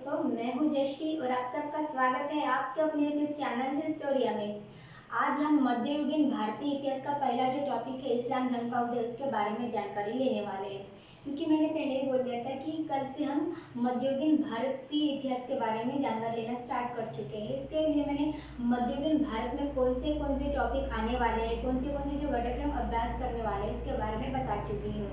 दोस्तों, मैं हूं जयश्री और आप सबका स्वागत है आपके अपने यूट्यूब चैनल हिस्टोरिया में। आज हम मध्ययुगीन भारतीय इतिहास का पहला जो टॉपिक है इस्लाम धर्म का उदय, उसके बारे में जानकारी लेने वाले हैं। क्योंकि मैंने पहले ही बोल दिया था कि कल से हम मध्ययुगीन भारतीय इतिहास के बारे में जानकारी लेना स्टार्ट कर चुके हैं। इसके लिए मैंने मध्ययुगीन भारत में कौन से टॉपिक आने वाले हैं, कौन से जो घटक हम अभ्यास करने वाले हैं, उसके बारे में बता चुकी हूँ।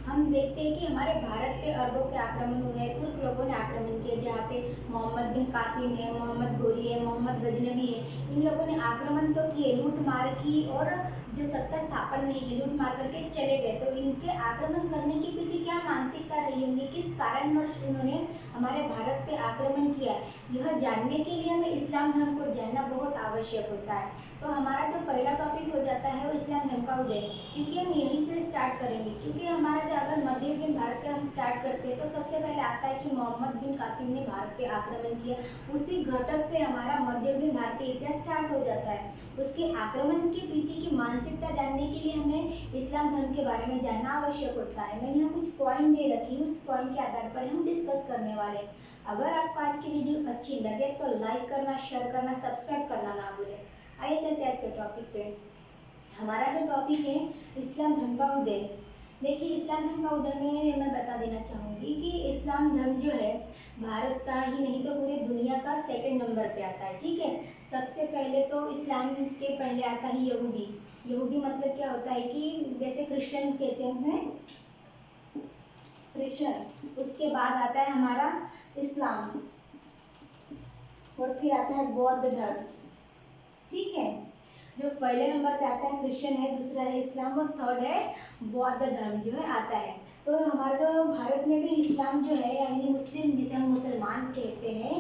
हम देखते हैं कि हमारे भारत पे अरबों के आक्रमण हुए, तुर्क लोगों ने आक्रमण किया, जहाँ पे मोहम्मद बिन कासिम है, मोहम्मद गोरी है, मोहम्मद गजनवी है। इन लोगों ने आक्रमण तो किए, लूट मार की और जो सत्ता स्थापन नहीं की, लूट मार करके चले गए। तो इनके आक्रमण करने के पीछे क्या मानसिकता रही होंगी, किस कारणवश उन्होंने हमारे भारत पे आक्रमण किया, यह जानने के लिए हमें इस्लाम धर्म को जानना बहुत आवश्यक होता है। तो हमारा जो पहला टॉपिक हो जाता है वो इस्लाम धर्म का उदय, क्योंकि हम यहीं से स्टार्ट करेंगे। क्योंकि हमारा अगर मध्ययुगीन भारत का हम स्टार्ट करते हैं तो सबसे पहले आता है कि मोहम्मद बिन कासिम ने भारत पे आक्रमण किया। उसी घटक से हमारा मध्ययुगीन भारतीय इतिहास स्टार्ट हो जाता है। उसके आक्रमण के पीछे की मानसिकता जानने के लिए हमें इस्लाम धर्म के बारे में जानना आवश्यक होता है। मैंने यहाँ कुछ पॉइंट दे रखी, उस पॉइंट के आधार पर हम डिस्कस करने वाले। अगर आपको आज की वीडियो अच्छी लगे तो लाइक करना, शेयर करना, सब्सक्राइब करना ना भूलें। आइए चलते हैं आज के टॉपिक पे। हमारा जो टॉपिक है इस्लाम धर्म का उदय। देखिए, इस्लाम धर्म का उदय में मैं बता देना चाहूँगी कि इस्लाम धर्म जो है भारत का ही नहीं तो पूरी दुनिया का सेकंड नंबर पे आता है। ठीक है, सबसे पहले तो इस्लाम के पहले आता है यहूदी। यहूदी मतलब क्या होता है कि जैसे क्रिश्चियन कहते हैं क्रिश्चियन, उसके बाद आता है हमारा इस्लाम और फिर आता है बौद्ध धर्म। ठीक है, जो पहले नंबर पे आता है क्रिश्चियन है, दूसरा है इस्लाम और थर्ड है बौद्ध धर्म जो है आता है। तो हमारे जो भारत में भी इस्लाम जो है यानी मुस्लिम, जिसे हम मुसलमान कहते हैं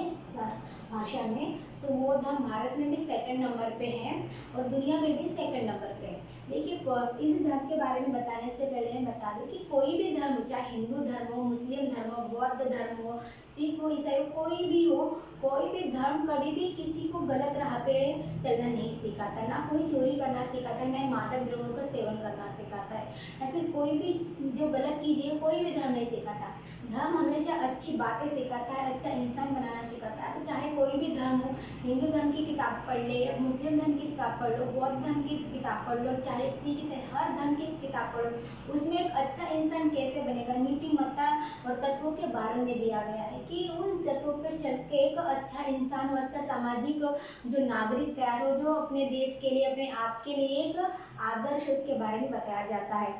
भाषा में, तो वो धर्म भारत में भी सेकंड नंबर पे है और दुनिया में भी सेकंड नंबर पे है। देखिए, इस धर्म के बारे में बताने से पहले मैं बता दूं कि कोई भी धर्म, चाहे हिंदू धर्म हो, मुस्लिम धर्म हो, बौद्ध धर्म हो, सिख हो, ईसाई हो, कोई भी हो, कोई भी धर्म कभी भी किसी को गलत राह पे चलना नहीं सिखाता, ना कोई चोरी करना सिखाता है, ना मादक द्रव्यों का सेवन करना सिखाता है, या फिर कोई भी जो गलत चीज़ है कोई भी धर्म नहीं सिखाता। धर्म हमेशा अच्छी बातें सिखाता है, अच्छा इंसान बनाना सिखाता है। चाहे कोई भी धर्म हो, हिंदू धर्म की किताब पढ़ ले, मुस्लिम धर्म की किताब पढ़ लो, बौद्ध धर्म की किताब पढ़ लो, चाहे सिख से हर धर्म की किताब पढ़ो, उसमें एक अच्छा इंसान कैसे बनेगा, नीतिमत्ता और तत्वों के बारे में दिया गया है कि उन तत्वों पे चल के एक अच्छा इंसान और अच्छा सामाजिक जो नागरिक तैयार हो, जो अपने देश के लिए, अपने आप के लिए एक आदर्श, उसके बारे में बताया जाता है।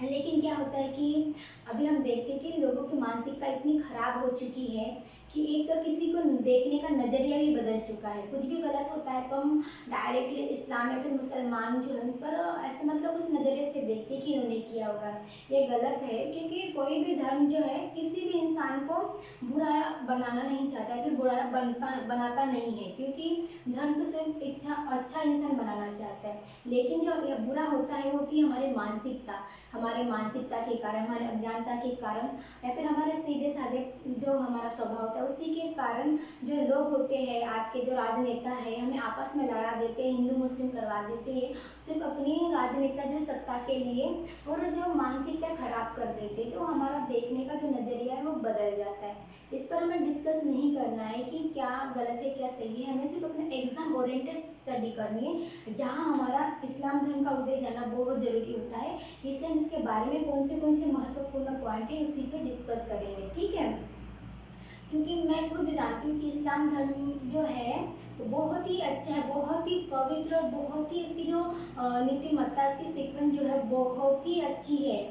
लेकिन क्या होता है कि अभी हम देखते हैं कि लोगों की मानसिकता इतनी खराब हो चुकी है कि एक तो किसी को देखने का नजरिया भी बदल चुका है। कुछ भी गलत होता है तो हम डायरेक्टली इस्लाम या फिर मुसलमान जो है उन पर ऐसे मतलब उस नजरिए से देखते कि उन्होंने किया होगा। ये गलत है, क्योंकि कोई भी धर्म जो है किसी भी इंसान को बुरा बनाना नहीं चाहता है, फिर बुरा बनाता नहीं है, क्योंकि धर्म तो सिर्फ अच्छा इंसान बनाना चाहता है। लेकिन जो बुरा होता है वो होती है हमारी मानसिकता। हमारे मानसिकता के कारण, हमारे अज्ञानता के कारण, या फिर हमारे सीधे साधे जो हमारा स्वभाव होता है उसी के कारण जो लोग होते हैं, आज के जो राजनेता है, हमें आपस में लड़ा देते हैं, हिंदू मुस्लिम करवा देते हैं, सिर्फ अपनी राजनेता जो सत्ता के लिए, और जो मानसिकता खराब कर देते हैं। तो हमारा देखने का जो नजरिया है वो बदल जाता है। इस पर हमें डिस्कस नहीं करना है कि क्या गलत है क्या सही है, हमें सिर्फ अपने एग्जाम ओरिएंटेड स्टडी करनी है, जहाँ हमारा इस्लाम धर्म का उदय जानना बहुत जरूरी होता है। इसलिए हम इसके बारे में कौन से महत्वपूर्ण पॉइंट है उसी पे डिस्कस करेंगे। ठीक है, क्योंकि मैं खुद जानती हूँ कि इस्लाम धर्म जो है तो बहुत ही अच्छा है, बहुत ही पवित्र, बहुत ही इसकी जो नीतिमत्ता, उसकी सीक्वेंस जो है बहुत ही अच्छी है।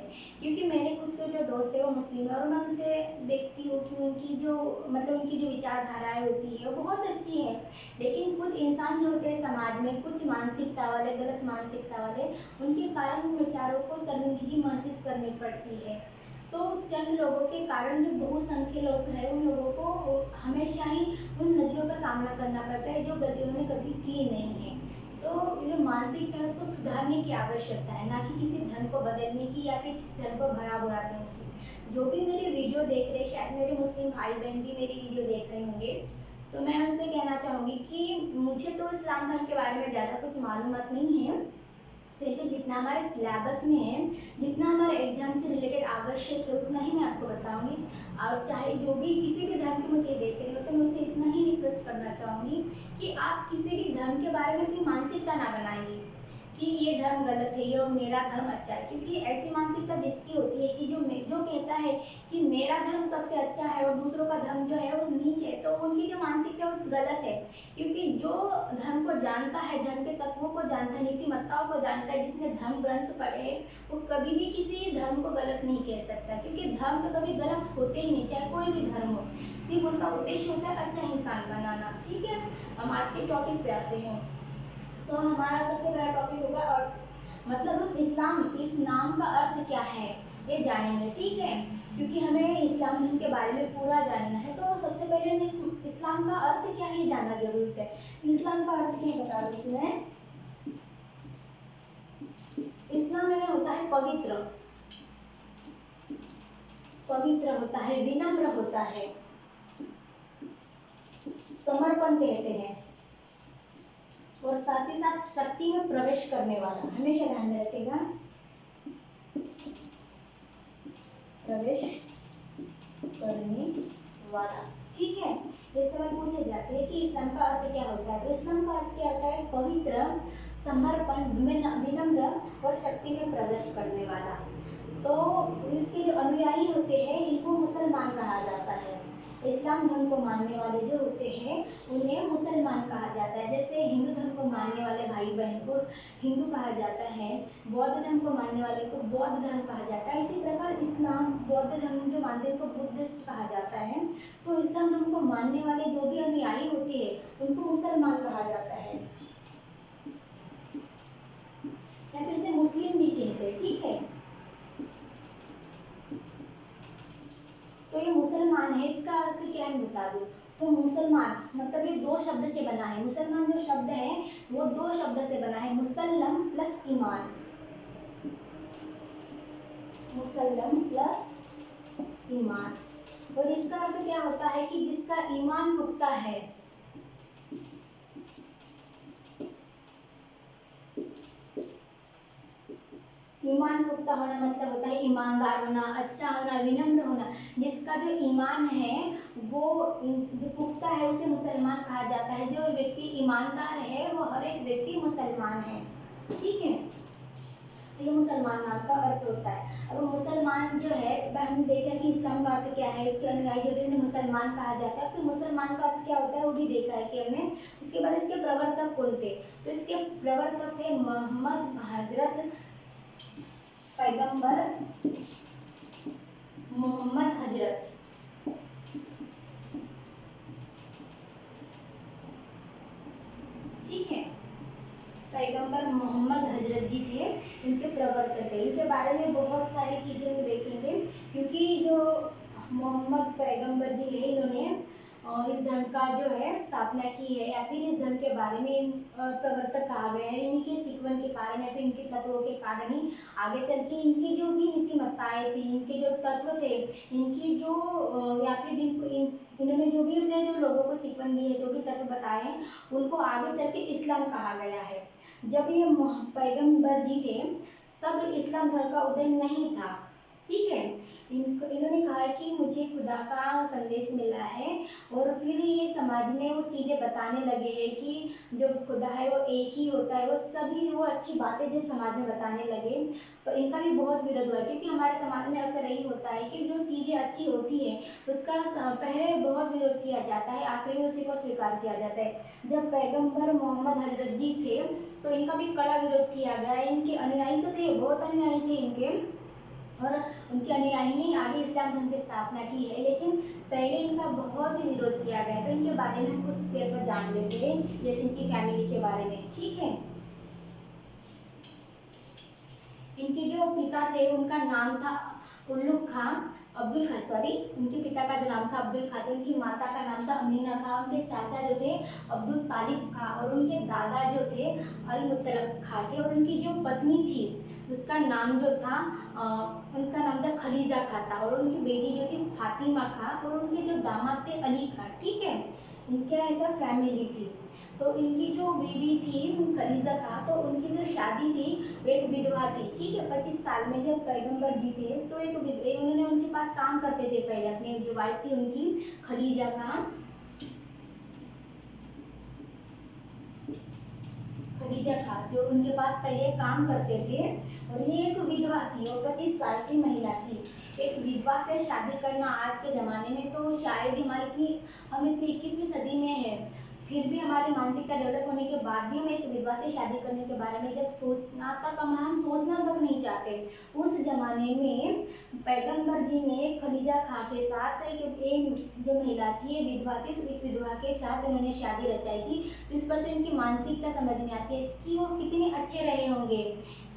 क्योंकि मेरे खुद के जो दोस्त है वो मुस्लिम है और मैं उनसे देखती हूँ कि उनकी जो मतलब उनकी जो विचारधाराएं होती है वो बहुत अच्छी है। लेकिन कुछ इंसान जो होते हैं समाज में, कुछ मानसिकता वाले, गलत मानसिकता वाले, उनके कारण उन विचारों को शर्मिंदगी महसूस करनी पड़ती है। तो चंद लोगों के कारण जो बहुसंख्य लोग हैं उन लोगों को हमेशा ही उन नजरों का सामना करना पड़ता है जो गलती उन्होंने कभी की नहीं है। तो जो मानसिकता है उसको सुधारने की आवश्यकता है, ना कि किसी धर्म को बदलने की या फिर किसी धर्म को भरा बुरा देने की। जो भी मेरी वीडियो देख रहे, शायद मेरे मुस्लिम भाई बहन भी मेरी वीडियो देख रहे होंगे, तो मैं उनसे कहना चाहूँगी कि मुझे तो इस्लाम धर्म के बारे में ज़्यादा कुछ मालूमात नहीं है, फिर भी जितना हमारे सिलेबस में है, जितना हमारे एग्जाम से रिलेटेड आवश्यक है उतना ही मैं आपको बताऊंगी। और चाहे जो भी किसी भी धर्म के मुझे देख रहे हो तो मैं उसे इतना ही रिक्वेस्ट करना चाहूँगी कि आप किसी भी धर्म के बारे में अपनी मानसिकता ना बनाएंगे कि ये धर्म गलत है, ये मेरा धर्म अच्छा है, क्योंकि ऐसी मानसिकता जिसकी होती है कि जो कहता है कि मेरा धर्म सबसे अच्छा है और दूसरों का धर्म जो है वो नीच है, तो उनकी जो मानसिकता वो गलत है। क्योंकि जो धर्म को जानता है, धर्म के तत्वों को जानता है, नीतिमत्ताओं को जानता है, जिसने धर्म ग्रंथ पढ़े, वो कभी भी किसी धर्म को गलत नहीं कह सकता, क्योंकि धर्म तो कभी गलत होते ही नहीं, चाहे कोई भी धर्म हो, सिर्फ उनका उद्देश्य होता है अच्छा इंसान बनाना। ठीक है, हम आज के टॉपिक पे आते हैं। तो हमारा सबसे पहला टॉपिक होगा और मतलब हम इस्लाम, इस नाम का अर्थ क्या है ये जानेंगे। ठीक है, क्योंकि हमें इस्लाम धर्म के बारे में पूरा जानना है, तो सबसे पहले हमें इस्लाम का अर्थ क्या है जानना जरूरी है। इस्लाम का अर्थ क्या बता रही हूँ मैं। इस्लाम में होता है पवित्र, पवित्र होता है, विनम्र होता है, समर्पण कहते हैं, और साथ ही साथ शक्ति में प्रवेश करने वाला, हमेशा ध्यान में रखेगा, प्रवेश करने वाला। ठीक है, ये सवाल पूछे जाते हैं कि इस्लाम का अर्थ क्या होता है। तो इस्लाम का अर्थ क्या होता है, पवित्र, समर्पण, विनम्र और शक्ति में प्रवेश करने वाला। तो इसके जो अनुयायी होते हैं इनको मुसलमान कहा जाता है। इस्लाम धर्म को मानने वाले जो होते हैं उन्हें मुसलमान कहा जाता है। जैसे हिंदू धर्म को मानने वाले भाई बहन को हिंदू कहा जाता है, बौद्ध धर्म को मानने वाले को बौद्ध धर्म कहा जाता है, इसी प्रकार इस्लाम बौद्ध धर्म जो मानते हैं उनको बुद्धिस्ट कहा जाता है। तो इस्लाम धर्म को मानने वाले जो भी अनुयायी होते हैं उनको मुसलमान कहा जाता है, या फिर इसे मुस्लिम भी कहते हैं। ठीक है, तो ये मुसलमान है, इसका अर्थ क्या है बता दो। तो मुसलमान मतलब ये दो शब्द से बना है, मुसलमान जो शब्द है वो दो शब्द से बना है, मुसल्लम प्लस ईमान, मुसल्लम प्लस ईमान। और इसका अर्थ क्या होता है कि जिसका ईमान पुख्ता है, ईमान पुख्ता होना मतलब होता है ईमानदार होना, अच्छा होना, विनम्र होना। जिसका जो ईमान है वो जो पुख्ता है उसे मुसलमान कहा जाता है। जो व्यक्ति ईमानदार है वो हर एक व्यक्ति मुसलमान है। ठीक है, तो ये मुसलमान नाम का अर्थ होता है। अब मुसलमान जो है हम देखा कि इस्लाम का अर्थ क्या है, इसके अनुयायी जो थे मुसलमान कहा जाता है। फिर मुसलमान का अर्थ क्या होता है वो भी देखा है कि हमने। इसके बाद इसके प्रवर्तक कौन थे, तो इसके प्रवर्तक थे मोहम्मद हजरत पैगंबर मोहम्मद हजरत। ठीक है, पैगंबर मोहम्मद हजरत जी थे, इनके प्रवर्तक थे। इनके बारे में बहुत सारी चीजें हम देखेंगे, क्योंकि जो मोहम्मद पैगंबर जी है इन्होंने इस धर्म का जो है स्थापना की है, या फिर इस धर्म के बारे में प्रवर्तक कहा गया है। इनके सीखवन के कारण या फिर इनके तत्वों के कारण ही आगे चल के इनकी जो भी नीतिमत्ताएं थी, इनके जो तत्व थे, इनकी जो या फिर इन्होंने जो भी अपने जो लोगों को सीखवन दी है, जो भी तत्व बताए हैं, उनको आगे चल के इस्लाम कहा गया है। जब ये पैगंबर जी थे तब इस्लाम धर्म का उदय नहीं था। ठीक है, इन्होंने कहा है कि मुझे खुदा का संदेश मिला है, और फिर ये समाज में वो चीज़ें बताने लगे हैं कि जो खुदा है वो एक ही होता है। वो सभी वो अच्छी बातें जब समाज में बताने लगे तो इनका भी बहुत विरोध हुआ, क्योंकि हमारे समाज में अक्सर यही होता है कि जो चीज़ें अच्छी होती है उसका पहले बहुत विरोध किया जाता है, आखिर में उसी को स्वीकार किया जाता है। जब पैगंबर मोहम्मद हजरत जी थे तो इनका भी कड़ा विरोध किया गया। इनके अनुयायी तो थे, बहुत अनुयायी थे इनके, और उनके अनुयायी ने आगे इस्लाम धर्म की स्थापना की है, लेकिन पहले इनका बहुत ही विरोध किया गया। तो इनके बारे में हम कुछ देर पर जान लेते हैं, जैसे इनकी फैमिली के बारे में। ठीक है, इनके जो पिता थे उनका नाम था उल्लुक खां, अब्दुल खां, सॉरी, उनके पिता का जो नाम था अब्दुल खां, उनकी माता का नाम था अमीना खां, उनके चाचा जो थे अब्दुल तालिब खां, और उनके दादा जो थे अल मुतलक खां थे, और उनकी जो पत्नी थी उसका नाम जो था उनका नाम था खलीजा खां था, और उनकी बेटी जो थी फातिमा खां, और उनके जो दामाद थे अली खां। ठीक है, इनके ऐसा फैमिली थी। तो इनकी जो बीवी थी खलीजा खां, तो उनकी जो शादी थी वो एक विधवा थी। ठीक है, 25 साल में जब पैगंबर जी थे तो एक पास काम करते थे पहले, अपने जो वाइफ थी उनकी खदीजा का, खदीजा था जो उनके पास पहले काम करते थे। और ये एक विधवा थी और 25 साल की महिला थी। एक विधवा से शादी करना आज के ज़माने में तो शायद ही हम इतनी 21वीं सदी में है, फिर भी हमारी मानसिकता डेवलप होने के बाद भी हम एक विधवा से शादी करने के बारे में जब हम सोचना तक नहीं चाहते। उस जमाने में पैगंबर जी ने खदीजा खां के साथ एक जो महिला थी, विधवा थी, एक विधवा के साथ उन्होंने शादी रचाई थी। तो इस पर से उनकी मानसिकता समझ में आती है कि वो कितने अच्छे रहे होंगे,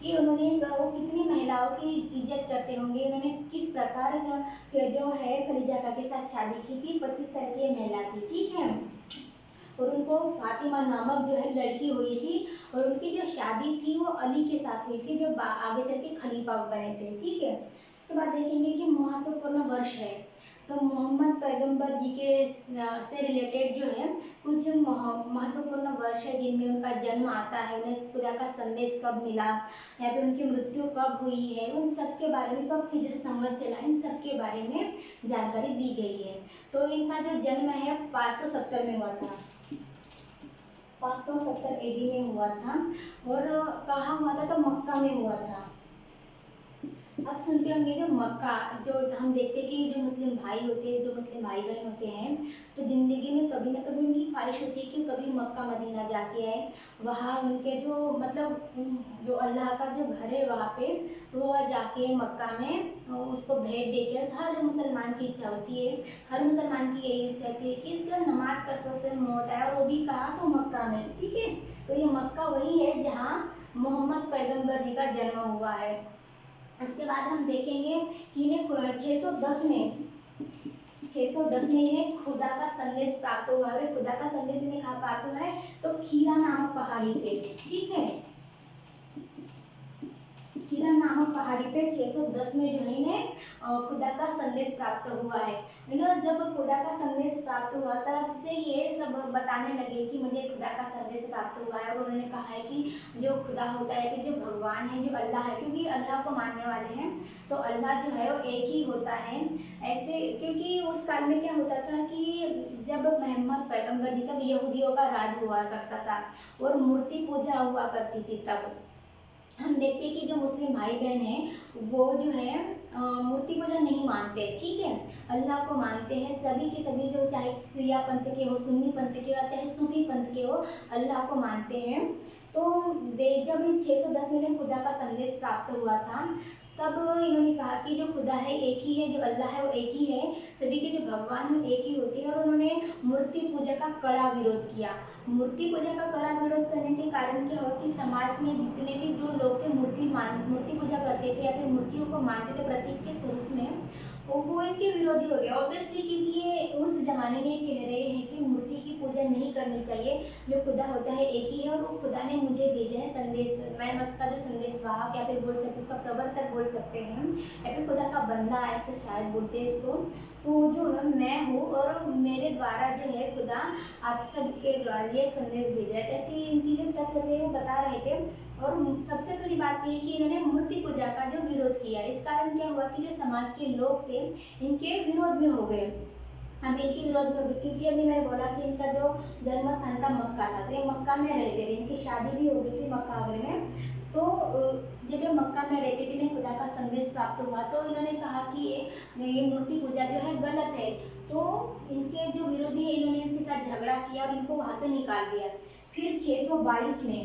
कि उन्होंने वो कितनी महिलाओं की इज्जत करते होंगे, उन्होंने किस प्रकार जो है खदीजा खां के साथ शादी की थी। 25 साल की महिला थी, ठीक है। और उनको फातिमा नामक जो है लड़की हुई थी और उनकी जो शादी थी वो अली के साथ हुई थी, जो आगे चल के खलीफा बने थे, ठीक है। उसके बाद देखेंगे कि महत्वपूर्ण वर्ष है, तो मोहम्मद पैगंबर जी के से रिलेटेड जो है कुछ महत्वपूर्ण वर्ष है जिनमें उनका जन्म आता है, उन्हें खुदा का संदेश कब मिला या फिर उनकी मृत्यु कब हुई है, उन सब के बारे में, कब हिजर संवत चला, इन सब के बारे में जानकारी दी गई है। तो इनका जो जन्म है 570 में हुआ था, 570 AD में हुआ था। और कहाँ हुआ था? तो मक्का में हुआ था। अब सुनते होंगे जो मक्का, जो हम देखते हैं कि जो मुस्लिम भाई होते हैं, जो मुस्लिम भाई बहन होते हैं, तो जिंदगी में कभी ना कभी उनकी ख्वाहिश होती है कि कभी मक्का मदीना जाके आए, वहाँ उनके जो मतलब जो अल्लाह का जो घर है वहाँ पे, तो वह जाके मक्का में उसको भेंट देकर, हर मुसलमान की इच्छा होती है, हर मुसलमान की यही इच्छा होती है कि इसका नमाज का प्रोसेस होता है, और वो भी कहाँ? तो मक्का में, ठीक है। तो ये मक्का वही है जहाँ मोहम्मद पैगंबर जी का जन्म हुआ है। उसके बाद हम देखेंगे कि इन्हें 610 में इन्हें खुदा का संदेश प्राप्त हुआ है। खुदा का संदेश इन्हें कहाँ प्राप्त हुआ है? तो खीरा नामक पहाड़ी पे, ठीक है। खीरा नामक पहाड़ी पे 610 में जो है इन्हें खुदा का संदेश प्राप्त हुआ है। जब खुदा का संदेश प्राप्त हुआ तब से ये सब बताने लगे कि मुझे खुदा का संदेश प्राप्त हुआ है। और उन्होंने कहा है कि जो खुदा होता है, कि जो भगवान है, जो अल्लाह है, क्योंकि अल्लाह को मानने वाले हैं तो अल्लाह जो है वो एक ही होता है। ऐसे क्योंकि उस काल में क्या होता था कि जब मोहम्मद पैगंबर जी, तब यहूदियों का राज हुआ करता था और मूर्ति पूजा हुआ करती थी। तब हम देखते हैं कि जो मुस्लिम भाई बहन हैं वो जो है मूर्ति पूजा नहीं मानते, ठीक है, अल्लाह को मानते हैं। सभी के सभी, जो चाहे शिया पंथ के हो, सुन्नी पंथ के हो, चाहे सूफी पंथ के हो, अल्लाह को मानते हैं। तो जब इन 610 में खुदा का संदेश प्राप्त हुआ था, तब इन्होंने कहा कि जो खुदा है एक ही है, जो अल्लाह है वो एक ही है, सभी के जो भगवान है एक ही होते हैं। और उन्होंने मूर्ति पूजा का कड़ा विरोध किया। मूर्ति पूजा का कड़ा विरोध करने के कारण क्या हुआ कि समाज में जितने भी जो लोग थे मूर्ति पूजा करते थे या फिर मूर्तियों को मानते थे प्रतीक के स्वरूप में, वो इनके विरोधी हो गए ऑब्वियसली, क्योंकि ये उस जमाने में कह रहे हैं कि मूर्ति की पूजा नहीं करनी चाहिए, जो खुदा होता है एक ही है और वो खुदा ने मुझे भेजा है संदेश, मैं उसका जो संदेश वाहक या फिर बोल सकते, उसका प्रवर्तक बोल सकते हैं या फिर खुदा का बंदा, ऐसे शायद बोलते हैं इसको। तो जो है मैं हूँ और मेरे द्वारा जो है खुदा आप सबके लिए संदेश भेजा है। ऐसे इनकी जो तत्व थे वो बता रहे थे। और सबसे बड़ी बात ये कि इन्होंने मूर्ति पूजा का जो विरोध किया, इस कारण क्या हुआ कि जो समाज के लोग थे इनके विरोध में हो गए। हम इनके विरोध में हो गए क्योंकि अभी मैंने बोला कि इनका जो जन्म स्थान था मक्का था, तो ये मक्का में रहते थे, इनकी शादी भी हो गई थी मक्का में। तो जब ये मक्का में रहते थे, इन्हें खुदा का संदेश प्राप्त हुआ, तो इन्होंने कहा कि ये मूर्ति पूजा जो है गलत है। तो इनके जो विरोधी है इन्होंने इनके साथ झगड़ा किया और इनको वहां से निकाल दिया। फिर 622 में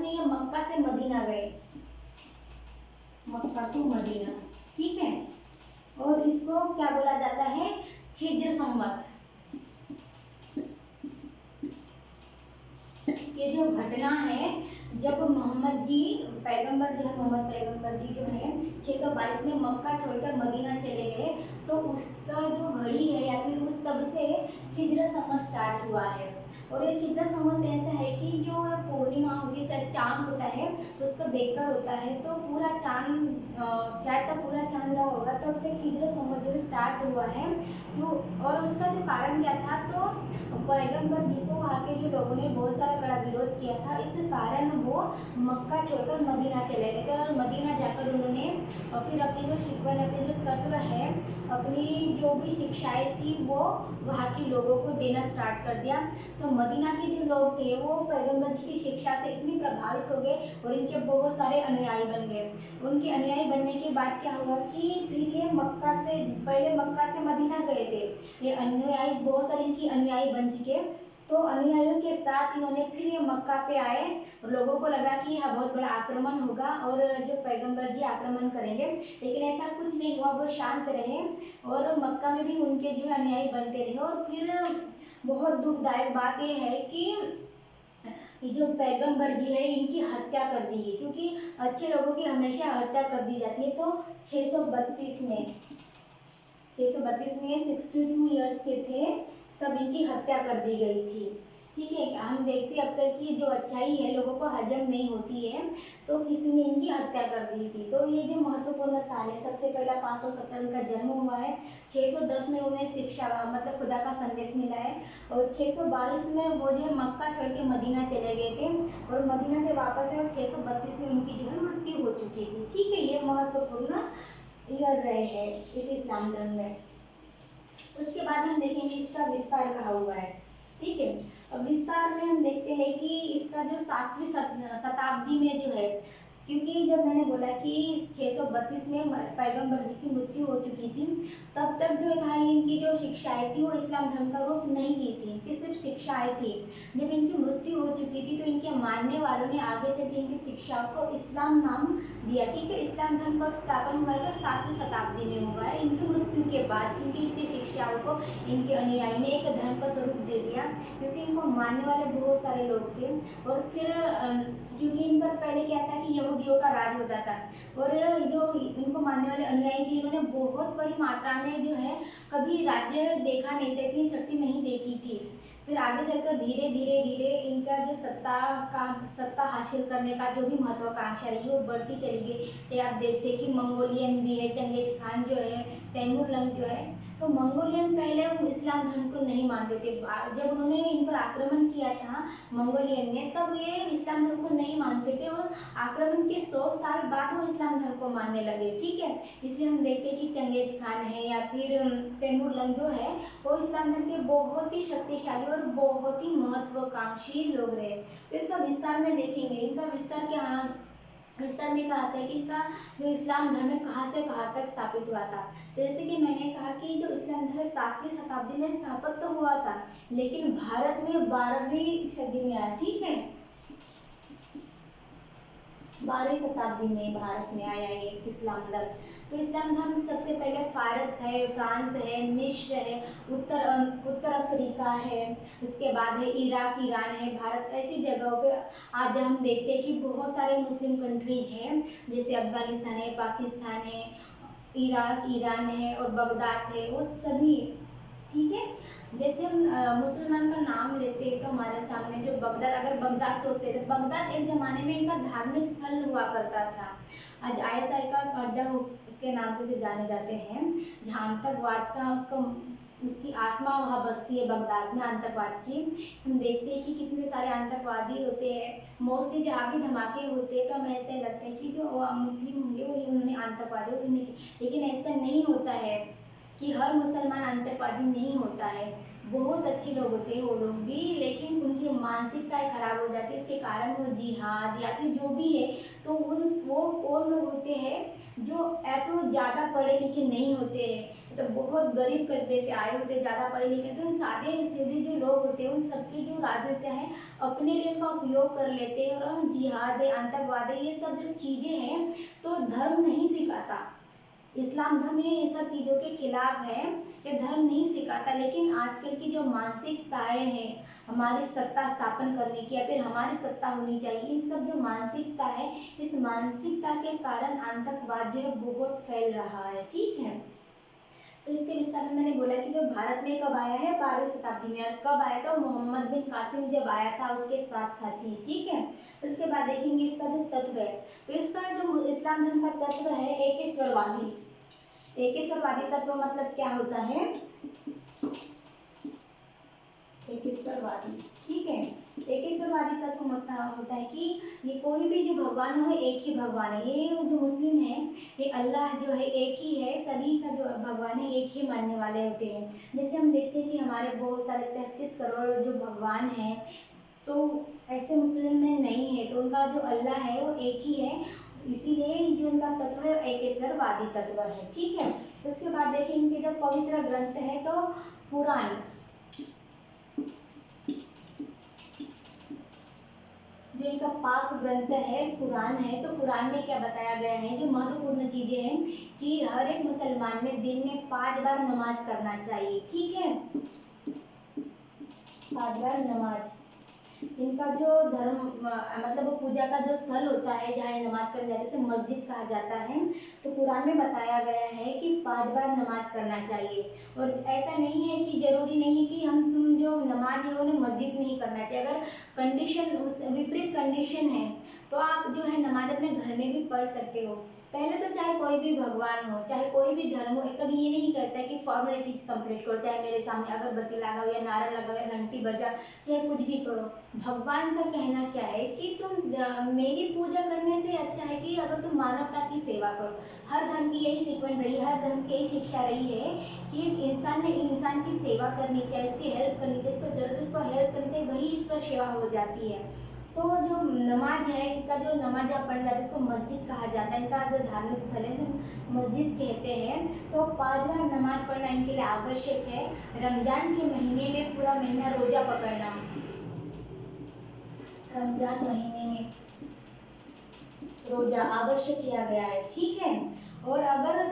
ये मक्का से मदीना गए, मक्का टू मदीना, ठीक है। और इसको क्या बोला जाता है? हिज्र संवत। ये जो घटना है जब मोहम्मद पैगंबर जी जो है 622 में मक्का छोड़कर मदीना चले गए, तो उसका जो घड़ी है या फिर उस तब से हिजरत संवत स्टार्ट हुआ है। और एक हिजरा संवत ऐसा है कि जो पूर्णिमा होती है, चांद होता है तो उसका देखकर होता है, तो पूरा चांद शायद तब पूरा चांद रहा होगा तब से हिजरा संवत जो स्टार्ट हुआ है। तो और उसका जो कारण क्या था, तो पैगंबर जी को वहाँ के जो लोगों ने बहुत सारा कड़ा विरोध किया था, इस कारण वो मक्का छोड़कर मदीना चले गए थे और मदीना जाकर उन्होंने फिर अपनी जो शिकवत, अपने जो तत्व है, अपनी जो भी शिक्षाएं थी वो वहाँ के लोगों को देना स्टार्ट कर दिया। तो मदीना के जो लोग थे वो पैगंबर जी की शिक्षा से इतनी प्रभावित हो गए और इनके बहुत सारे अनुयायी बन गए। उनके अनुयायी बनने के बाद क्या हुआ कि फिर ये मक्का से, पहले मक्का से मदीना गए थे, ये अनुयायी बहुत सारे इनकी अनुयायी बन चुके। तो अनुयायियों के साथ इन्होंने फिर ये मक्का पे आए और लोगों को लगा कि यह बहुत बड़ा आक्रमण होगा और जो पैगंबर जी आक्रमण करेंगे, लेकिन ऐसा कुछ नहीं हुआ, वो शांत रहे और मक्का में भी उनके जो अनुयायी बनते रहे। और फिर बहुत दुखदायक बात यह है कि जो पैगंबर जी है इनकी हत्या कर दी है, क्योंकि अच्छे लोगों की हमेशा हत्या कर दी जाती है। तो 632 में 62 ईयर्स के थे तब इनकी हत्या कर दी गई थी। ठीक है, हम देखते अब तक कि जो अच्छाई है लोगों को हजम नहीं होती है, तो किसी ने इनकी हत्या कर दी थी। तो ये जो महत्वपूर्ण साल है, सबसे पहला 570 उनका जन्म हुआ है, 610 में उन्हें शिक्षा मतलब खुदा का संदेश मिला है और 642 में वो जो है मक्का छोड़ के मदीना चले गए थे और मदीना से वापस है और 632 में उनकी जो है मृत्यु हो चुकी थी। ठीक है, ये महत्वपूर्ण ईयर रहे हैं इस इस्लाम धर्म में। उसके बाद हम देखेंगे इसका विस्तार कहा हुआ है। ठीक है, अब विस्तार में हम देखते हैं कि इसका जो 7वीं शताब्दी में जो है, क्योंकि जब मैंने बोला कि 632 में पैगंबर जी की मृत्यु हो चुकी थी, तब तक जो था इनकी जो शिक्षाएं थी वो इस्लाम धर्म का रूप नहीं ली थी, कि सिर्फ शिक्षाएं थी। जब इनकी मृत्यु हो चुकी थी तो इनके मानने वालों ने आगे चल के इनकी शिक्षाओं को इस्लाम नाम दिया। ठीक है, इस्लाम धर्म का स्थापन हुआ था 7वीं शताब्दी में हुआ है इनकी मृत्यु के बाद, क्योंकि इनकी शिक्षाओं को इनके अनुयायी ने एक धर्म का स्वरूप दे दिया, क्योंकि इनको मानने वाले बहुत सारे लोग थे। और फिर क्योंकि इन पर पहले क्या था कि यहूदियों का राज होता था और जो इनको मानने वाले अनुयायी थे इन्होंने बहुत बड़ी मात्रा में जो है कभी राज्य देखा नहीं था, इतनी शक्ति नहीं देखी थी। फिर आगे चलकर धीरे धीरे धीरे इनका जो सत्ता हासिल करने का जो भी महत्वाकांक्षा रही वो बढ़ती चली गई। चाहे आप देखते कि मंगोलियन भी है, चंगेज खान जो है, तैमूर लंग जो है, तो मंगोलियन पहले इस्लाम धर्म को नहीं मानते थे। जब उन्होंने इन पर आक्रमण किया था मंगोलियन ने, तब ये इस्लाम धर्म को नहीं मानते थे और आक्रमण के 100 साल बाद वो इस्लाम धर्म को मानने लगे। ठीक है, इसलिए हम देखते हैं कि चंगेज खान है या फिर तैमूर लंग जो है वो इस्लाम धर्म के बहुत ही शक्तिशाली और बहुत ही महत्वाकांक्षी लोग रहे। तो इसका विस्तार में देखेंगे, इनका विस्तार विस्तार में कहा था कि इनका जो इस्लाम धर्म कहाँ से कहाँ तक स्थापित हुआ था। तो जैसे कि मैंने कहा कि जो इस्लाम धर्म 7वीं शताब्दी में स्थापित तो हुआ था, लेकिन भारत में 12वीं सदी में आया। ठीक है, 12वीं शताब्दी में भारत में आया ये इस्लाम धर्म। तो इस्लाम धर्म सबसे पहले फारस है, फ्रांस है, मिस्र है, उत्तर अफ्रीका है, उसके बाद है इराक, ईरान है, भारत, ऐसी जगहों पे आज हम देखते हैं कि बहुत सारे मुस्लिम कंट्रीज हैं, जैसे अफगानिस्तान है, पाकिस्तान है, इराक, ईरान है और बगदाद है, वो सभी। ठीक है, जैसे हम मुसलमान का नाम लेते हैं तो हमारे सामने जो बगदाद, अगर बगदाद सोचते हैं तो बगदाद एक जमाने में इनका धार्मिक स्थल हुआ करता था। आज आईएसआई का अड्डा उसके नाम से जाने जाते हैं, जहाँ आतंकवाद का उसकी आत्मा वहाँ बसती है बगदाद में, आतंकवाद की। हम देखते हैं कि कितने सारे आतंकवादी होते हैं, मोस्टली जहाँ भी धमाके होते हैं तो हमें ऐसा लगता है कि जो मुस्लिम होंगे वही उन्होंने आतंकवादी, लेकिन ऐसा नहीं होता है कि हर मुसलमान आतंकवादी नहीं होता है, बहुत अच्छे लोग होते हैं वो लोग भी, लेकिन उनकी मानसिकताएं खराब हो जाती है, इसके कारण वो जिहाद या फिर जो भी है, तो वो लोग होते हैं जो या तो ज़्यादा पढ़े लिखे नहीं होते हैं, तो बहुत गरीब कस्बे से आए होते हैं, ज़्यादा पढ़े लिखे, तो उन सादे सीधे जो लोग होते हैं उन सबकी जो राजनीतियाँ हैं अपने लिए उनका उपयोग कर लेते हैं और हम जिहाद है, आतंकवाद है, ये सब जो चीज़ें हैं तो धर्म नहीं सिखाता। इस्लाम धर्म ये सब चीज़ों के खिलाफ है, ये धर्म नहीं सिखाता। लेकिन आजकल की जो मानसिकताएं हैं हमारी सत्ता स्थापन करने की या फिर हमारी सत्ता होनी चाहिए, इन सब जो मानसिकता है, इस मानसिकता के कारण आतंकवाद जो है बहुत फैल रहा है। ठीक है, तो इसके विस्तार में मैंने बोला कि जो भारत में कब आया है, 12वीं शताब्दी में। और कब आया था? मोहम्मद बिन कासिम जब आया था उसके साथ साथी। ठीक है। तो इसके बाद देखेंगे इसका जो तत्व है, तो इसका जो इस्लाम धर्म का तत्व है एकेश्वरवादी। एकेश्वरवादी तत्व मतलब क्या होता है? एकेश्वरवादी। ठीक है। एकेश्वरवादी तत्व मतलब होता है कि ये कोई भी जो भगवान हो एक ही भगवान है। ये जो मुस्लिम है ये अल्लाह जो है एक ही है, सभी का जो भगवान है एक ही मानने वाले होते हैं। जैसे हम देखते हैं कि हमारे बहुत सारे 33 करोड़ जो भगवान हैं, तो ऐसे मुस्लिम में नहीं है, तो उनका जो अल्लाह है वो एक ही है, इसीलिए जो उनका तत्व है एकेश्वरवादी तत्व है। ठीक है। तो इसके बाद देखिए इनके जो पवित्र ग्रंथ है तो कुरान, जो इनका पाक ग्रंथ है कुरान है, तो कुरान में क्या बताया गया है? जो महत्वपूर्ण चीजें हैं कि हर एक मुसलमान ने दिन में 5 बार नमाज करना चाहिए। ठीक है, 5 बार नमाज। इनका जो धर्म मतलब पूजा का जो स्थल होता है जहाँ नमाज करने जाते हैं, जैसे मस्जिद कहा जाता है, तो कुरान में बताया गया है कि 5 बार नमाज करना चाहिए। और ऐसा नहीं है कि जरूरी नहीं है कि तुम जो नमाज है उन्हें मस्जिद में ही करना चाहिए। अगर कंडीशन विपरीत कंडीशन है तो आप जो है नमाज अपने घर में भी पढ़ सकते हो। पहले तो चाहे कोई भी भगवान हो, चाहे कोई भी धर्म हो, कभी ये नहीं कहता है कि फॉर्मेलिटीज कंप्लीट करो, चाहे मेरे सामने अगरबत्ती लगाओ या नारा लगाओ या घंटी बजा, चाहे कुछ भी करो। भगवान का कहना क्या है कि तुम मेरी पूजा करने से अच्छा है कि अगर तुम मानवता की सेवा करो। हर धर्म की यही सीक्वेंस रही है, हर धर्म की यही शिक्षा रही है कि इंसान ने इंसान की सेवा करनी चाहिए, उसकी हेल्प करनी चाहिए, उसको जरूरत उसको हेल्प करनी चाहिए, वही ईश्वर सेवा हो जाती है। तो जो नमाज है, इनका जो नमाज आप पढ़ने जाते हैं इसको मस्जिद कहा जाता है। इनका जो धार्मिक स्थल है मस्जिद कहते हैं। तो 5 बार नमाज पढ़ना इनके लिए आवश्यक है। रमजान के महीने में पूरा महीना रोजा पकड़ना, रमजान महीने में रोजा आवश्यक किया गया है। ठीक है। और अगर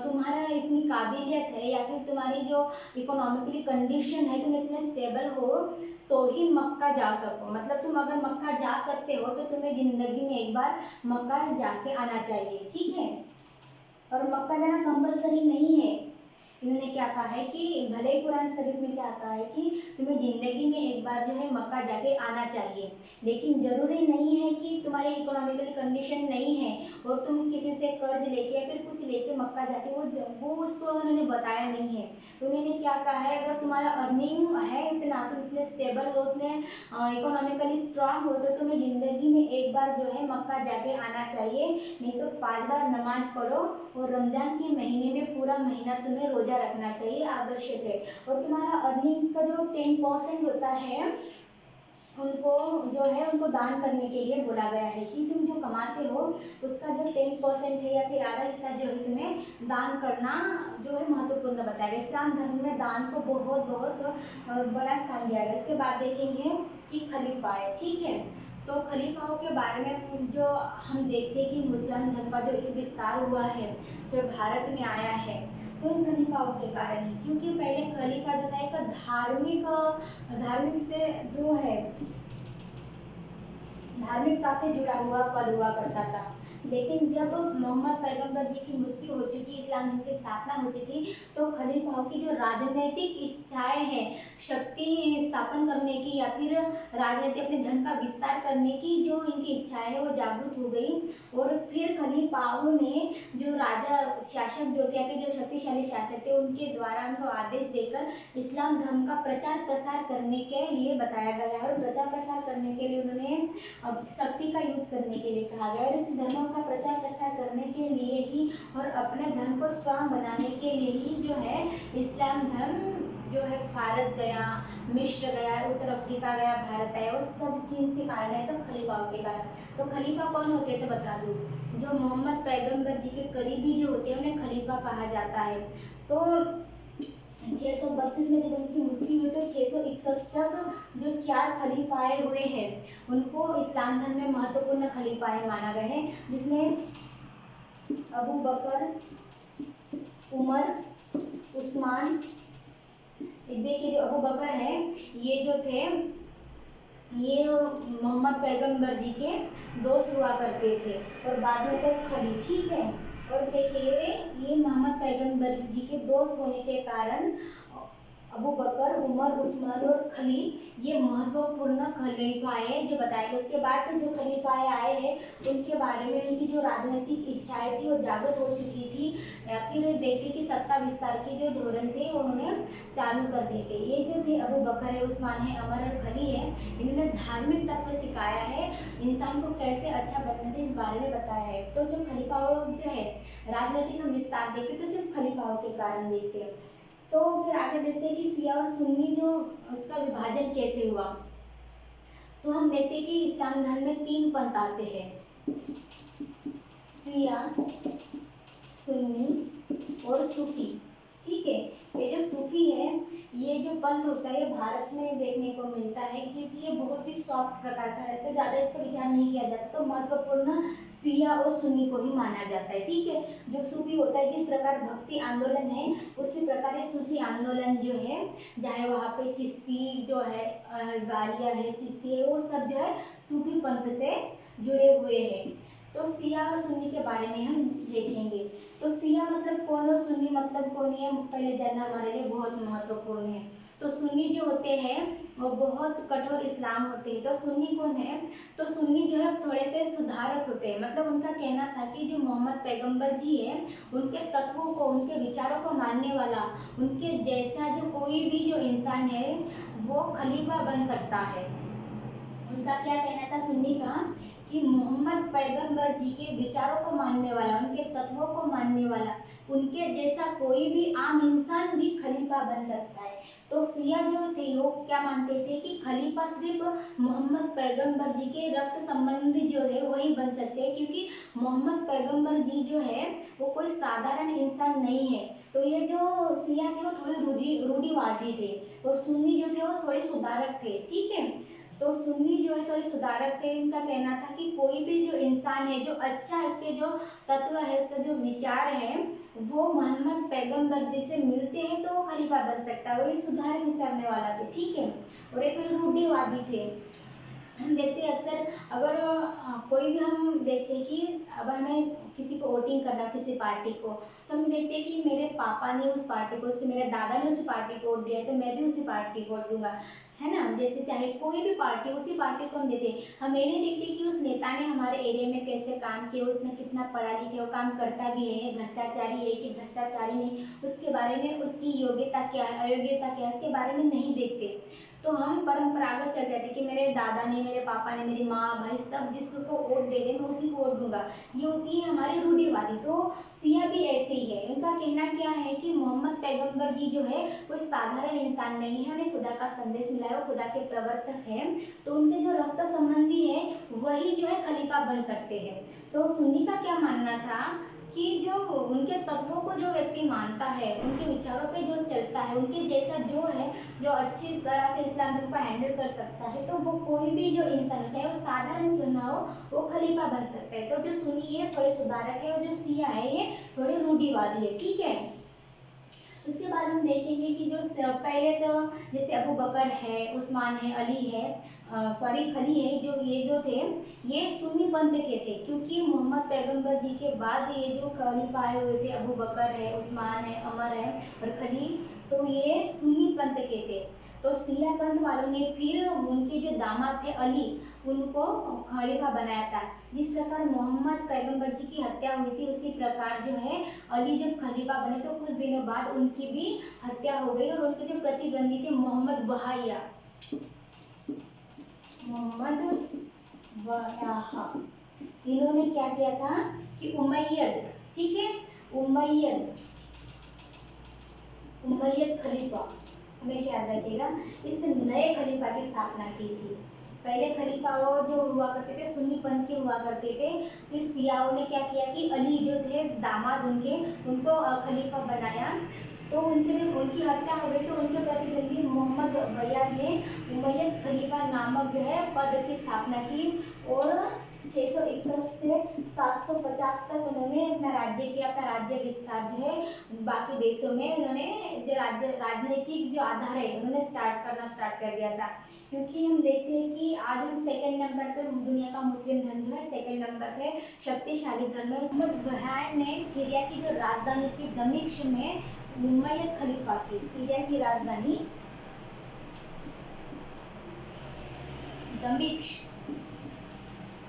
तुम्हारा इतनी काबिलियत है या फिर तुम्हारी जो इकोनॉमिकली कंडीशन है, तुम इतने स्टेबल हो तो ही मक्का जा सको। मतलब तुम अगर मक्का जा सकते हो तो तुम्हें जिंदगी में एक बार मक्का जाके आना चाहिए। ठीक है। और मक्का जाना कंपलसरी नहीं है। इन्होंने क्या कहा है कि भले ही कुरान शरीफ में क्या कहा है कि तुम्हें जिंदगी में एक बार जो है मक्का जाके आना चाहिए, लेकिन जरूरी नहीं है कि तुम्हारी इकोनॉमिकली कंडीशन नहीं है और तुम किसी से कर्ज लेके या फिर कुछ लेके मक्का जाके, वो उसको उन्होंने बताया नहीं है। तो उन्होंने क्या कहा है, अगर तुम्हारा अर्निंग है इतना, तुम इतने स्टेबल हो, इतने इकोनॉमिकली स्ट्रांग हो, तो तुम्हें जिंदगी में एक बार जो है मक्का जाके आना चाहिए। नहीं तो 5 बार नमाज पढ़ो और रमजान के महीने में पूरा महीना तुम्हें रोजा रखना चाहिए, आवश्यक है। और तुम्हारा अर्निंग का जो 10% होता है उनको जो है उनको दान करने के लिए बोला गया है कि तुम जो कमाते हो उसका जो 10% है या फिर आधा हिस्सा जो है तुम्हें दान करना जो है महत्वपूर्ण बताया गया। इस्लाम धर्म में दान को बहुत बहुत बड़ा स्थान दिया गया। इसके बाद देखेंगे कि खलीफा है। ठीक है। तो खलीफाओं के बारे में जो हम देखते हैं कि मुस्लिम धर्म का जो विस्तार हुआ है, जो भारत में आया है, तो इन खलीफाओं के कारण ही, क्योंकि पहले खलीफा जो था एक धार्मिक से जो है धार्मिकता से जुड़ा हुआ पद हुआ करता था। लेकिन जब मोहम्मद पैगंबर जी की मृत्यु हो चुकी, इस्लाम धर्म की स्थापना हो चुकी, तो खलीफाओं की जो राजनीतिक इच्छाएं हैं शक्ति स्थापन करने की या फिर राजनीति अपने धन का विस्तार करने की जो इनकी इच्छाएं है वो जागरूक हो गई। और फिर खलीफाओं ने जो राजा शासक जो थे या फिर जो शक्तिशाली शासक थे उनके द्वारा उनको आदेश देकर इस्लाम धर्म का प्रचार प्रसार करने के लिए बताया गया है। और प्रचार प्रसार करने के लिए उन्होंने शक्ति का यूज करने के लिए कहा गया। और इस धर्म का प्रचार प्रसार करने के लिए ही और अपने धर्म को स्ट्रांग बनाने के लिए ही जो है इस्लाम धर्म जो है भारत गया, मिस्र गया, उत्तर अफ्रीका गया, भारत आया, उस सब किसके कारण है? तो खलीफाओं के कारण। तो खलीफा कौन होते हैं तो बता दूं, जो मोहम्मद पैगंबर जी के करीबी जो होते हैं उन्हें खलीफा कहा जाता है। तो 632 में जब उनकी मृत्यु हुई तो 661 तक जो 4 खलीफाए हुए हैं उनको इस्लाम धर्म में महत्वपूर्ण खलीफाए माना गया है, जिसमें अबू बकर, उमर, उस्मान। देखिए जो अबू बकर है ये जो थे ये मोहम्मद पैगंबर जी के दोस्त हुआ करते थे और बाद में थे खलीफा। ठीक है। और देखिए ये मोहम्मद पैगंबर जी के दोस्त होने के कारण अबू बकर, उमर, उस्मान और खली ये महत्वपूर्ण खलीफाए जो बताए गए। उसके बाद जो खलीफाए आए हैं उनके बारे में उनकी जो राजनीतिक इच्छाएं थी वो जागृत हो चुकी थी, या फिर देखिए कि सत्ता विस्तार के जो धोरण थे उन्होंने चालू कर दिए थे। ये जो थे अबू बकर है, उस्मान है, अमर और खली है, इन्होंने धार्मिक तत्व सिखाया है, इंसान को कैसे अच्छा बनना चाहिए इस बारे में बताया है। तो जो खलीफाओं जो है राजनीतिक हम विस्तार देखते तो सिर्फ खलीफाओं के कारण देखते हैं। तो फिर आगे देखते हैं कि शिया और सुन्नी जो उसका विभाजन कैसे हुआ। तो हम देखते हैं कि इस्लाम धर्म में 3 पंथ आते हैं, शिया, सुन्नी और सूफी। ठीक है, ये जो सूफी है ये जो पंथ होता है ये भारत में देखने को मिलता है, क्योंकि ये बहुत ही सॉफ्ट प्रकार का रहता है, ज़्यादा इसका विचार नहीं किया जाता, तो महत्वपूर्ण शिया और सुन्नी को ही माना जाता है। ठीक है, जो सूफी होता है जिस प्रकार भक्ति आंदोलन है उसी प्रकार ये सूफी आंदोलन जो है, चाहे वहाँ पे चिश्ती जो है, गालिया है, चिश्ती है, वो सब जो है सूफी पंथ से जुड़े हुए हैं। तो शिया और सुन्नी के बारे में हम देखेंगे। तो शिया मतलब कौन और सुन्नी मतलब कौन है पहले जानना हमारे लिए बहुत महत्वपूर्ण है। तो सुन्नी जो होते हैं वो बहुत कठोर इस्लाम होते हैं। तो सुन्नी कौन है, तो सुन्नी जो है थोड़े से सुधारक होते हैं, मतलब उनका कहना था कि जो मोहम्मद पैगंबर जी है उनके तत्वों को, उनके विचारों को मानने वाला, उनके जैसा जो कोई भी जो इंसान है वो खलीफा बन सकता है। उनका क्या कहना था सुन्नी का कि मोहम्मद पैगंबर जी के विचारों को मानने वाला, उनके तत्वों को मानने वाला, उनके जैसा कोई भी आम इंसान भी खलीफा बन सकता है। तो शिया जो थे वो क्या मानते थे कि खलीफा सिर्फ मोहम्मद पैगंबर जी के रक्त संबंधी जो है वही बन सकते हैं, क्योंकि मोहम्मद पैगंबर जी जो है वो कोई साधारण इंसान नहीं है। तो ये जो शिया थे वो थोड़े रूढ़िवादी थे और सुन्नी जो थे वो थोड़े सुधारक थे। ठीक है, तो सुन्नी जो है थोड़े सुधारक थे, इनका कहना था कि कोई भी जो इंसान है जो अच्छा, इसके जो तत्व है, उसका जो विचार है वो मोहम्मद पैगंबर जी से मिलते हैं तो वो खलीफा बन सकता है। वो ये सुधार विचारने वाला थे। ठीक है, और ये थोड़े रूढ़िवादी थे। हम देखते हैं अक्सर अगर कोई भी हम देखते हैं कि अब हमें किसी को वोटिंग करना, किसी पार्टी को, तो हम देखते हैं कि मेरे पापा ने उस पार्टी को, उसके मेरे दादा ने उसी पार्टी को वोट दिया तो मैं भी उसी पार्टी को वोट दूंगा, है ना। जैसे चाहे कोई भी पार्टी, उसी पार्टी को हम देते हैं। हम ये नहीं देखते कि उस नेता ने हमारे एरिया में कैसे काम किया, उसने कितना पढ़ा लिखा, वो काम करता भी है, भ्रष्टाचारी है कि भ्रष्टाचारी नहीं, उसके बारे में उसकी योग्यता क्या है, अयोग्यता क्या है, इसके बारे में नहीं देखते। तो हम परंपरागत चल जाते कि मेरे दादा ने, मेरे पापा ने, मेरी माँ भाई सब जिसको वोट दे रहे मैं उसी को वोट दूंगा, ये होती है हमारी रूढ़िवादी। तो शिया भी ऐसे ही है, उनका कहना क्या है कि मोहम्मद पैगंबर जी जो है कोई साधारण इंसान नहीं है, उन्हें खुदा का संदेश मिला है, वो खुदा के प्रवर्तक है, तो उनके जो रक्त संबंधी है वही जो है खलीफा बन सकते हैं। तो सुन्नी का क्या मानना था कि जो उनके तत्वों को जो व्यक्ति मानता है, उनके विचारों पे जो चलता है, उनके जैसा जो है, जो अच्छी तरह से इस्लाम धर्म को हैंडल कर सकता है, तो वो कोई भी जो इंसान चाहे वो साधारण क्यों ना हो वो खलीफा बन सकता है। तो जो सुन्नी है थोड़े सुधारक है और जो शिया है ये थोड़े रूढ़िवादी है। ठीक है, उसके बाद हम देखेंगे कि जो पहले तो जैसे अबू बकर है, उस्मान है, अली है, सॉरी खली है, जो ये जो थे ये सुन्नी पंथ के थे, क्योंकि मोहम्मद पैगंबर जी के बाद ये जो खलीफा आए हुए थे अबू बकर है, उस्मान है, अमर है और खली, तो ये सुन्नी पंथ के थे। तो शिया पंथ वालों ने फिर उनके जो दामाद थे अली उनको खलीफा बनाया था। जिस प्रकार मोहम्मद पैगंबर जी की हत्या हुई थी उसी प्रकार जो है अली जब खलीफा बने तो कुछ दिनों बाद उनकी भी हत्या हो गई और उनके जो प्रतिद्वंदी थे मोहम्मद वहाया, इन्होंने क्या किया था कि उमैयद, ठीक है, उमैयद खलीफा हमेशा याद रखिएगा, इस नए खलीफा की स्थापना की थी। पहले खलीफा वो जो हुआ करते थे सुन्नी पंथ के हुआ करते थे, फिर शियाओं ने क्या किया कि अली जो थे दामाद उनके, उनको खलीफा बनाया, तो उनके जब उनकी हत्या हो गई तो उनके प्रतिद्वंदी मोहम्मद वयाद ने उमैयद खलीफा नामक जो है पद की स्थापना की और 661 से 750 तक उन्होंने अपना राज्य किया, अपना राज्य विस्तार जो है बाकी देशों में उन्होंने जो राज्य राजनीतिक जो आधार है उन्होंने स्टार्ट कर दिया था। क्योंकि हम देखते हैं कि आज हम सेकंड नंबर पे दुनिया का मुस्लिम धर्म जो है सेकंड नंबर पे शक्तिशाली धर्म है। मोहम्मद बहरान ने सीरिया की जो राजधानी थी दमिश्क में उमैयद खलीफा की, सीरिया की राजधानी दमिश्क,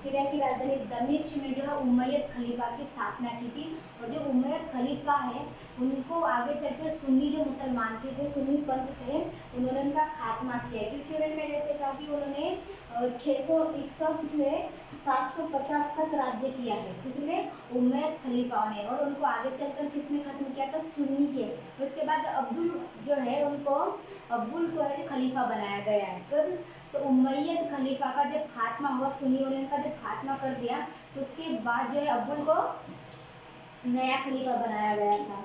सीरिया की राजधानी दमिश्क में जो है उमैयद खलीफा की स्थापना की थी। और जो उमैयद खलीफा है उनको आगे चलकर सुन्नी जो मुसलमान थे, जो सुन्नी पंथ थे, उन्होंने उनका खात्मा किया। क्योंकि उन्होंने जैसे कहा कि उन्होंने 661 से 750 तक राज्य किया है, किसने? उमैयद खलीफा ने। और उनको आगे चलकर किसने खत्म किया था? सुन्नी के। उसके बाद अब्दुल जो है उनको अब्दुल को है खलीफा बनाया गया है। तो उमैयद खलीफा का जब खात्मा हुआ, सुन्नियों ने उनका जब खात्मा कर दिया, तो उसके बाद जो है अब्दुल को नया खलीफा बनाया गया था।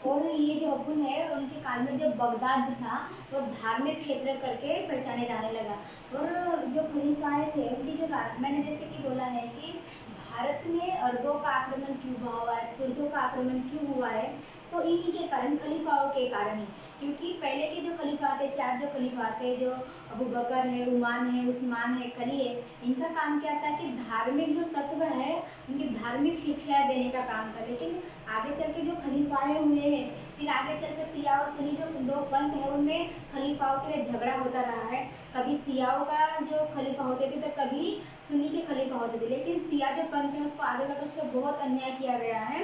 और ये जो अब्दुल है उनके काल में जब बगदाद था वो धार्मिक क्षेत्र करके पहचाने जाने लगा। और जो खलीफाए थे उनकी जो मैंने जैसे कि बोला है कि भारत में अरबों का आक्रमण क्यों हुआ है, तुर्कों का आक्रमण क्यों हुआ है, तो इन्हीं के कारण, खलीफाओं के कारण ही। क्योंकि पहले के जो खलीफा थे, चार जो खलीफा थे, जो अबू बकर है, उमान है, उस्मान है, अली है, इनका काम क्या था कि धार्मिक जो तत्व है उनकी धार्मिक शिक्षाएं देने का काम था। लेकिन आगे चल के जो खलीफाए हुए हैं, फिर आगे चल के सिया और सुन्नी जो दो पंथ है उनमें खलीफाओं के लिए झगड़ा होता रहा है। कभी सियाओं का जो खलीफा होते थे तो कभी सुन्नी के खलीफा होते थे। लेकिन सिया जो पंथ है उसको आगे तक उसको बहुत अन्याय किया गया है।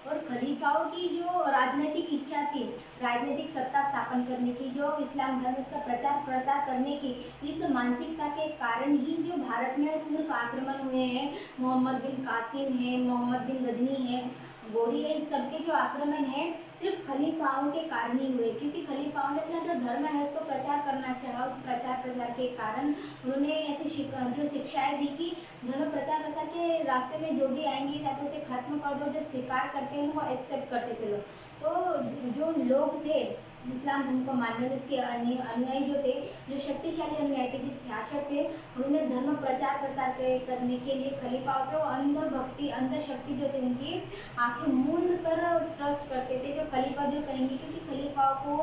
और खलीफाओं की जो राजनीतिक इच्छा थी, राजनीतिक सत्ता स्थापन करने की, जो इस्लाम धर्म उसका प्रचार प्रसार करने की, इस मानसिकता के कारण ही जो भारत में तुर्क आक्रमण हुए हैं, मोहम्मद बिन कासिम है, मोहम्मद बिन गजनी है, गोरी है, इन सबके जो आक्रमण है सिर्फ खलीफाओं के कारण ही हुए। क्योंकि खलीफाओं ने अपना जो धर्म है उसको प्रचार करना चाहा, उस प्रचार प्रसार के कारण उन्होंने ऐसी जो शिक्षाएं दी कि धर्म प्रचार प्रसार के रास्ते में जो भी आएंगे या तो उसे खत्म कर दो, जो स्वीकार करते हैं वो एक्सेप्ट करते चलो। तो जो लोग थे इस्लाम धर्म को मानने के अनुयायी जो थे, जो शक्तिशाली अनुयायी थे, जो शासक थे, उन्होंने धर्म प्रचार प्रसार करने के लिए खलीफाओं को अंधर भक्ति, अंधर शक्ति जो थी उनकी आंखें मूंद कर ट्रस्ट करते थे। जो खलीफा जो कहेंगे, क्योंकि खलीफाओं को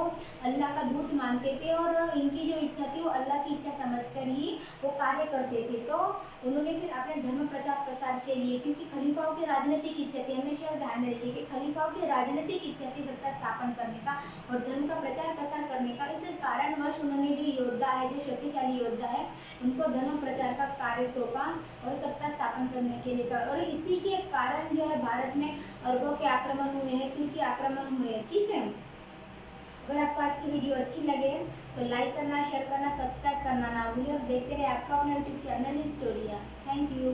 अल्लाह का दूत मानते थे और इनकी जो इच्छा थी वो अल्लाह की इच्छा समझकर ही वो कार्य करते थे। तो उन्होंने फिर अपने धर्म प्रचार प्रसार के लिए, क्योंकि खलीफाओं की राजनीतिक इच्छा थी, हमेशा ध्यान में रखिए कि खलीफाओं की राजनीतिक इच्छा थी सत्ता स्थापन करने का और धर्म का प्रचार प्रसार करने का। इस कारणवश उन्होंने जो योद्धा है, जो शक्तिशाली योद्धा है, उनको धर्म प्रचार का कार्य सौंपा और सत्ता स्थापन करने के लिए। और इसी के कारण जो है भारत में अरबों के आक्रमण हुए हैं, तुर्की आक्रमण हुए हैं। ठीक है, अगर आपको आज की वीडियो अच्छी लगे तो लाइक करना, शेयर करना, सब्सक्राइब करना ना भूलिए और देखते रहे आपका अपना YouTube channel Historia. Thank you.